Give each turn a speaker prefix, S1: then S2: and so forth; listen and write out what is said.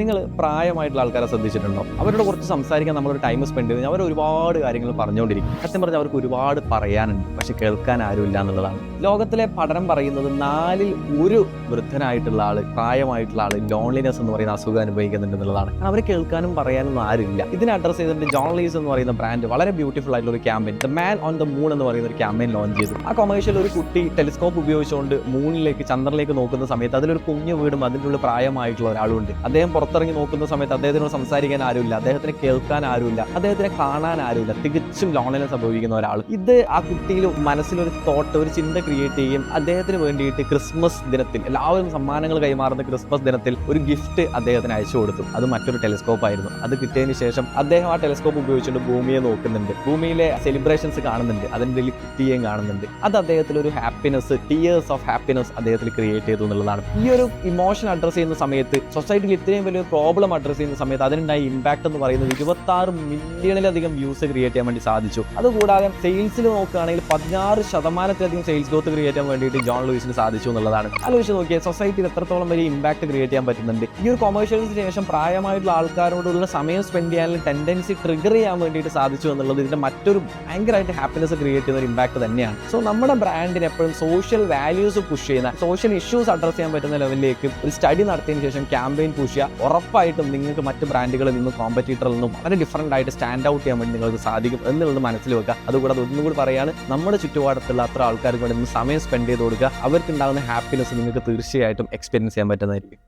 S1: നിങ്ങൾ പ്രായമായിട്ടുള്ള ആൾക്കാരെ ശ്രദ്ധിച്ചിട്ടുണ്ടോ? അവരോട് കുറച്ച് സംസാരിക്കാൻ നമ്മളൊരു ടൈം സ്പെൻഡ് ചെയ്ത് അവർ ഒരുപാട് കാര്യങ്ങൾ പറഞ്ഞുകൊണ്ടിരിക്കും. സത്യം പറഞ്ഞാൽ അവർക്ക് ഒരുപാട് പറയാനുണ്ട്, പക്ഷെ കേൾക്കാൻ ആരുമില്ല എന്നുള്ളതാണ്. ലോകത്തിലെ പഠനം പറയുന്നത് 4-ൽ 1 വൃദ്ധനായിട്ടുള്ള ആള്, പ്രായമായിട്ടുള്ള ആള് ലോൺലിനെസ് എന്ന് പറയുന്ന അസുഖം അനുഭവിക്കുന്നുണ്ട് എന്നുള്ളതാണ്. അവർ കേൾക്കാനും പറയാനും ആരുമില്ല. ഇതിനെ അഡ്രസ് ചെയ്തിട്ട് ജോൺ ലീസ് എന്ന് പറയുന്ന ബ്രാൻഡ് വളരെ ബ്യൂട്ടിഫുൾ ആയിട്ടുള്ള ഒരു campaign, the man on the moon എന്ന് പറയുന്ന ഒരു ക്യാമ്പയിൻ ലോഞ്ച് ചെയ്തു. ആ കൊമേഴ്ഷ്യൽ ഒരു കുട്ടി ടെലിസ്കോപ്പ് ഉപയോഗിച്ചുകൊണ്ട് മൂണിലേക്ക്, ചന്ദ്രനിലേക്ക് നോക്കുന്ന സമയത്ത് അതിലൊരു കുഞ്ഞു വീടും അതിൻ്റെ ഉള്ളിൽ പ്രായമായിട്ടുള്ള ഒരാളുണ്ട്. അദ്ദേഹം പുറത്തിറങ്ങി നോക്കുന്ന സമയത്ത് അദ്ദേഹത്തിനോട് സംസാരിക്കാൻ ആരുമില്ല, അദ്ദേഹത്തിന് കേൾക്കാൻ ആരുമില്ല, അദ്ദേഹത്തിനെ കാണാൻ ആരുമില്ല, തികച്ചും ലോൺലിനെസ് സംഭവിക്കുന്ന ഒരാൾ. ഇത് ആ കുട്ടിയിൽ മനസ്സിലൊരു തോട്ട്, ഒരു ചിന്ത ക്രിയേറ്റ് ചെയ്യും. അദ്ദേഹത്തിന് വേണ്ടിയിട്ട് ക്രിസ്മസ് ദിനത്തിൽ, എല്ലാവരും സമ്മാനങ്ങൾ കൈമാറുന്ന ക്രിസ്മസ് ദിനത്തിൽ ഒരു ഗിഫ്റ്റ് അദ്ദേഹത്തിന് അയച്ചു കൊടുത്തു. അത് മറ്റൊരു ടെലിസ്കോപ്പ് ആയിരുന്നു. അത് കിട്ടിയതിന് ശേഷം അദ്ദേഹം ആ ടെലിസ്കോപ്പ് ഉപയോഗിച്ചുകൊണ്ട് ഭൂമിയെ നോക്കുന്നുണ്ട്, ഭൂമിയിലെ സെലിബ്രേഷൻസ് കാണുന്നുണ്ട്, അതിൻ്റെ കുട്ടിയെയും കാണുന്നുണ്ട്. അത് അദ്ദേഹത്തിൽ ഒരു ഹാപ്പിനെസ്, ടിയേഴ്സ് ഓഫ് ഹാപ്പിനെസ് അദ്ദേഹത്തിൽ ക്രിയേറ്റ് ചെയ്തു എന്നുള്ളതാണ്. ഈ ഒരു ഇമോഷൻ അഡ്രസ് ചെയ്യുന്ന സമയത്ത്, സൊസൈറ്റിയിൽ ഇത്രയും വലിയൊരു പ്രോബ്ലം അഡ്രസ് ചെയ്യുന്ന സമയത്ത് അതിനുണ്ടായ ഇമ്പാക്ട് എന്ന് പറയുന്നത് 26 മില്യണിലധികം വ്യൂസ് ക്രിയേറ്റ് ചെയ്യാൻ വേണ്ടി സാധിച്ചു. അതുകൂടാതെ സെയിൽസിൽ നോക്കുകയാണെങ്കിൽ 16% സെയിൽസ് ഗ്രോത്ത് ക്രിയേറ്റ് ചെയ്യാൻ വേണ്ടിയിട്ട് ജോൺ ലൂയിസിന് സാധിച്ചു എന്നുള്ളതാണ്. ആലോചിച്ച് നോക്കിയാൽ സൊസൈറ്റിയിൽ എത്രത്തോളം വലിയ ഇമ്പാക്ട് ക്രിയേറ്റ് ചെയ്യാൻ പറ്റുന്നുണ്ട്. ഈ ഒരു കൊമേഴ്ഷ്യൽസിന് ശേഷം പ്രായമായിട്ടുള്ള ആൾക്കാരോടുള്ള സമയം സ്പെൻഡ് ചെയ്യാനുള്ള ടെൻഡൻസി ട്രിഗർ ചെയ്യാൻ വേണ്ടിയിട്ട് സാധിച്ചു എന്നുള്ളത് ഇതിന്റെ മറ്റൊരു ഭയങ്കരമായിട്ട് ഹാപ്പിനെസ് ക്രിയേറ്റ് ചെയ്യുന്ന ഒരു ഇമ്പാക്ട് തന്നെയാണ്. സോ നമ്മുടെ ബ്രാൻഡിന് എപ്പോഴും സോഷ്യൽ വാല്യൂസ് പുഷ് ചെയ്യുന്ന, സോഷ്യൽ ഇഷ്യൂസ് അഡ്രസ് ചെയ്യാൻ പറ്റുന്ന ലെവലിലേക്ക് ഒരു സ്റ്റഡി നടത്തിയതിനു ശേഷം ക്യാമ്പയിൻ പുഷ് ചെയ്യുക. ഉറപ്പായിട്ടും നിങ്ങൾക്ക് മറ്റ് ബ്രാൻഡുകളിൽ നിന്നും കോമ്പറ്റീറ്ററിൽ നിന്നും വളരെ ഡിഫറൻ്റ് ആയിട്ട് സ്റ്റാൻഡ് ഔട്ട് ചെയ്യാൻ വേണ്ടി നിങ്ങൾക്ക് സാധിക്കും എന്നുള്ളത് മനസ്സിൽ വെക്കുക. അതുകൂടാതെ ഒന്നും കൂടി പറയാണ്, നമ്മുടെ ചുറ്റുപാടത്തുള്ള അത്ര ആൾക്കാർക്ക് വേണ്ടി സമയം സ്പെൻഡ് ചെയ്ത് കൊടുക്കുക. അവർക്കുണ്ടാകുന്ന ഹാപ്പിനെസ് നിങ്ങൾക്ക് തീർച്ചയായിട്ടും എക്സ്പീരിയൻസ് ചെയ്യാൻ പറ്റുന്നതായിരിക്കും.